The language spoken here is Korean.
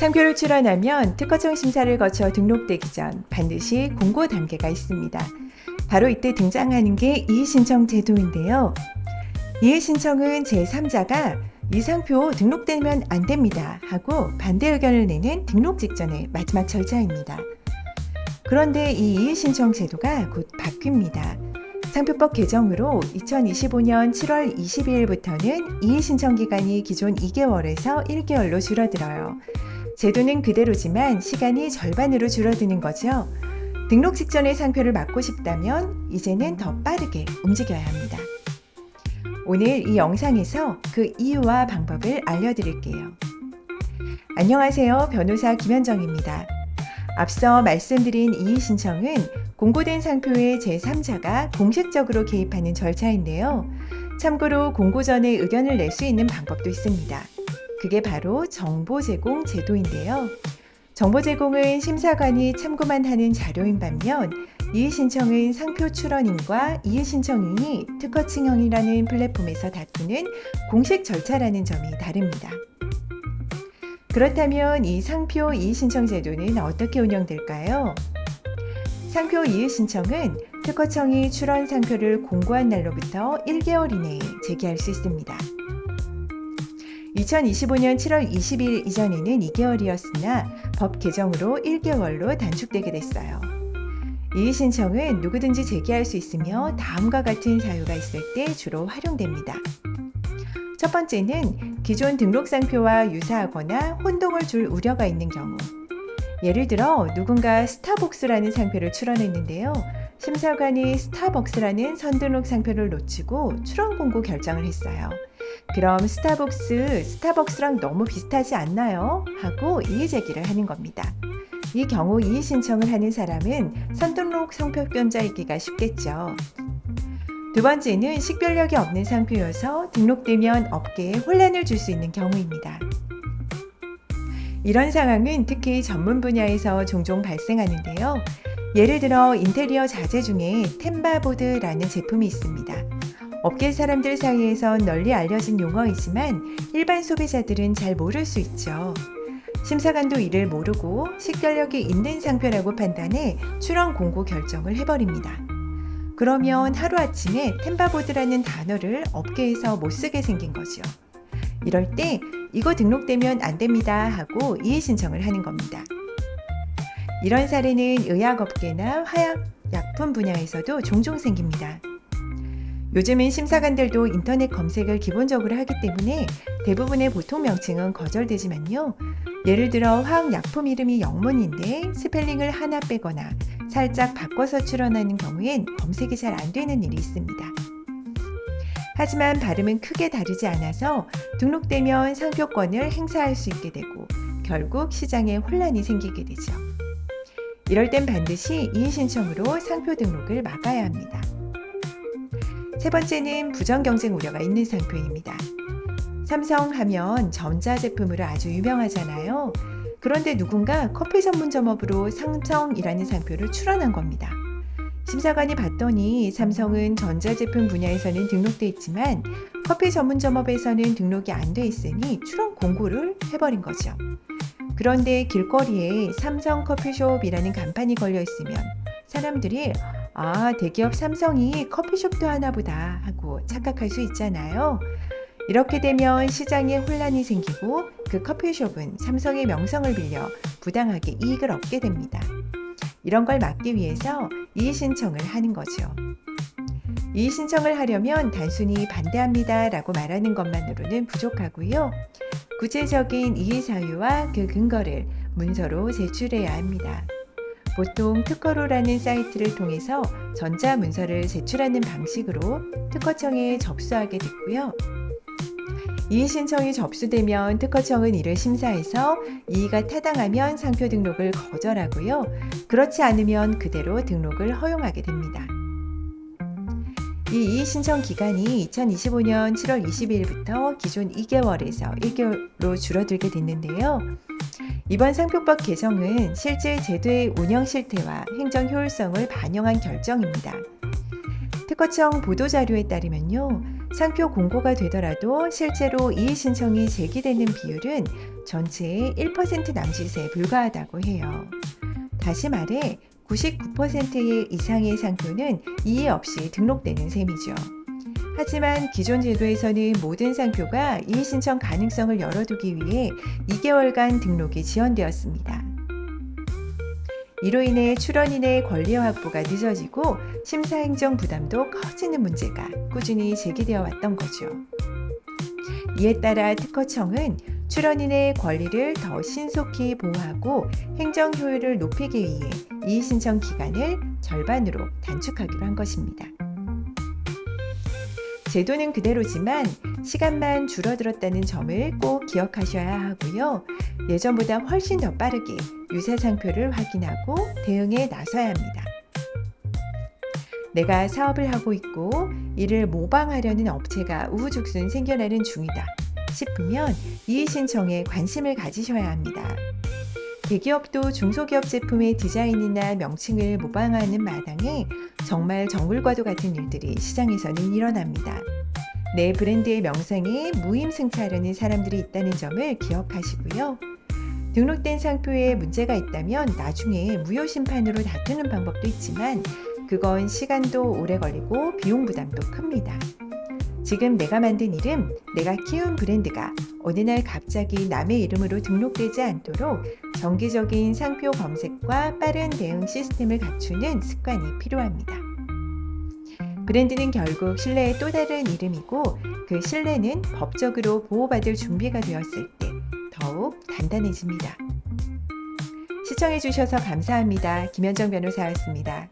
상표를 출원하면 특허청 심사를 거쳐 등록되기 전 반드시 공고 단계가 있습니다. 바로 이때 등장하는 게 이의신청 제도인데요. 이의신청은 제3자가 이 상표 등록되면 안 됩니다 하고 반대 의견을 내는 등록 직전의 마지막 절차입니다. 그런데 이 이의신청 제도가 곧 바뀝니다. 상표법 개정으로 2025년 7월 22일부터는 이의신청 기간이 기존 2개월에서 1개월로 줄어들어요. 제도는 그대로지만 시간이 절반으로 줄어드는 거죠. 등록 직전의 상표를 막고 싶다면 이제는 더 빠르게 움직여야 합니다. 오늘 이 영상에서 그 이유와 방법을 알려드릴게요. 안녕하세요. 변호사 김현정입니다. 앞서 말씀드린 이의신청은 공고된 상표의 제3자가 공식적으로 개입하는 절차인데요. 참고로 공고 전에 의견을 낼 수 있는 방법도 있습니다. 그게 바로 정보 제공 제도인데요. 정보 제공은 심사관이 참고만 하는 자료인 반면 이의신청은 상표 출원인과 이의신청인이 특허칭형이라는 플랫폼에서 다투는 공식 절차라는 점이 다릅니다. 그렇다면 이 상표 이의신청 제도는 어떻게 운영될까요? 상표 이의신청은 특허청이 출원 상표를 공고한 날로부터 1개월 이내에 제기할 수 있습니다. 2025년 7월 20일 이전에는 2개월이었으나 법 개정으로 1개월로 단축되게 됐어요. 이의신청은 누구든지 제기할 수 있으며 다음과 같은 사유가 있을 때 주로 활용됩니다. 첫 번째는 기존 등록 상표와 유사하거나 혼동을 줄 우려가 있는 경우. 예를 들어 누군가 스타벅스라는 상표를 출원했는데요. 심사관이 스타벅스라는 선등록 상표를 놓치고 출원 공고 결정을 했어요. 그럼 스타벅스랑 너무 비슷하지 않나요? 하고 이의 제기를 하는 겁니다. 이 경우 이의 신청을 하는 사람은 선등록 상표권자이기가 쉽겠죠. 두 번째는 식별력이 없는 상표여서 등록되면 업계에 혼란을 줄 수 있는 경우입니다. 이런 상황은 특히 전문 분야에서 종종 발생하는데요. 예를 들어 인테리어 자재 중에 템바보드라는 제품이 있습니다. 업계 사람들 사이에선 널리 알려진 용어이지만 일반 소비자들은 잘 모를 수 있죠. 심사관도 이를 모르고 식별력이 있는 상표라고 판단해 출원 공고 결정을 해버립니다. 그러면 하루아침에 템바보드라는 단어를 업계에서 못 쓰게 생긴 거죠. 이럴 때 이거 등록되면 안 됩니다 하고 이의신청을 하는 겁니다. 이런 사례는 의약업계나 화약약품 분야에서도 종종 생깁니다. 요즘은 심사관들도 인터넷 검색을 기본적으로 하기 때문에 대부분의 보통 명칭은 거절되지만요. 예를 들어 화학약품 이름이 영문인데 스펠링을 하나 빼거나 살짝 바꿔서 출원하는 경우엔 검색이 잘 안 되는 일이 있습니다. 하지만 발음은 크게 다르지 않아서 등록되면 상표권을 행사할 수 있게 되고 결국 시장에 혼란이 생기게 되죠. 이럴 땐 반드시 이의신청으로 상표 등록을 막아야 합니다. 세 번째는 부정경쟁 우려가 있는 상표입니다. 삼성 하면 전자제품으로 아주 유명하잖아요. 그런데 누군가 커피 전문점업으로 삼성이라는 상표를 출원한 겁니다. 심사관이 봤더니 삼성은 전자제품 분야에서는 등록돼 있지만 커피 전문점업에서는 등록이 안 돼 있으니 출원 공고를 해버린 거죠. 그런데 길거리에 삼성 커피숍이라는 간판이 걸려 있으면 사람들이 대기업 삼성이 커피숍도 하나 보다 하고 착각할 수 있잖아요. 이렇게 되면 시장에 혼란이 생기고 그 커피숍은 삼성의 명성을 빌려 부당하게 이익을 얻게 됩니다. 이런 걸 막기 위해서 이의신청을 하는 거죠. 이의신청을 하려면 단순히 반대합니다 라고 말하는 것만으로는 부족하고요. 구체적인 이의 사유와 그 근거를 문서로 제출해야 합니다. 보통 특허로라는 사이트를 통해서 전자문서를 제출하는 방식으로 특허청에 접수하게 됐고요. 이의신청이 접수되면 특허청은 이를 심사해서 이의가 타당하면 상표 등록을 거절하고요. 그렇지 않으면 그대로 등록을 허용하게 됩니다. 이 이의신청 기간이 2025년 7월 22일부터 기존 2개월에서 1개월로 줄어들게 됐는데요. 이번 상표법 개정은 실제 제도의 운영 실태와 행정 효율성을 반영한 결정입니다. 특허청 보도자료에 따르면요. 상표 공고가 되더라도 실제로 이의 신청이 제기되는 비율은 전체의 1% 남짓에 불과하다고 해요. 다시 말해 99% 이상의 상표는 이의 없이 등록되는 셈이죠. 하지만 기존 제도에서는 모든 상표가 이의 신청 가능성을 열어두기 위해 2개월간 등록이 지연되었습니다. 이로 인해 출원인의 권리 확보가 늦어지고 심사행정 부담도 커지는 문제가 꾸준히 제기되어 왔던 거죠. 이에 따라 특허청은 출원인의 권리를 더 신속히 보호하고 행정 효율을 높이기 위해 이의 신청 기간을 절반으로 단축하기로 한 것입니다. 제도는 그대로지만 시간만 줄어들었다는 점을 꼭 기억하셔야 하고요. 예전보다 훨씬 더 빠르게 유사 상표를 확인하고 대응에 나서야 합니다. 내가 사업을 하고 있고 이를 모방하려는 업체가 우후죽순 생겨나는 중이다 싶으면 이의 신청에 관심을 가지셔야 합니다. 대기업도 중소기업 제품의 디자인이나 명칭을 모방하는 마당에 정말 정글과도 같은 일들이 시장에서는 일어납니다. 내 브랜드의 명성에 무임승차하려는 사람들이 있다는 점을 기억하시고요. 등록된 상표에 문제가 있다면 나중에 무효 심판으로 다투는 방법도 있지만 그건 시간도 오래 걸리고 비용 부담도 큽니다. 지금 내가 만든 이름, 내가 키운 브랜드가 어느 날 갑자기 남의 이름으로 등록되지 않도록 정기적인 상표 검색과 빠른 대응 시스템을 갖추는 습관이 필요합니다. 브랜드는 결국 신뢰의 또 다른 이름이고 그 신뢰는 법적으로 보호받을 준비가 되었을 때 더욱 단단해집니다. 시청해주셔서 감사합니다. 김현정 변호사였습니다.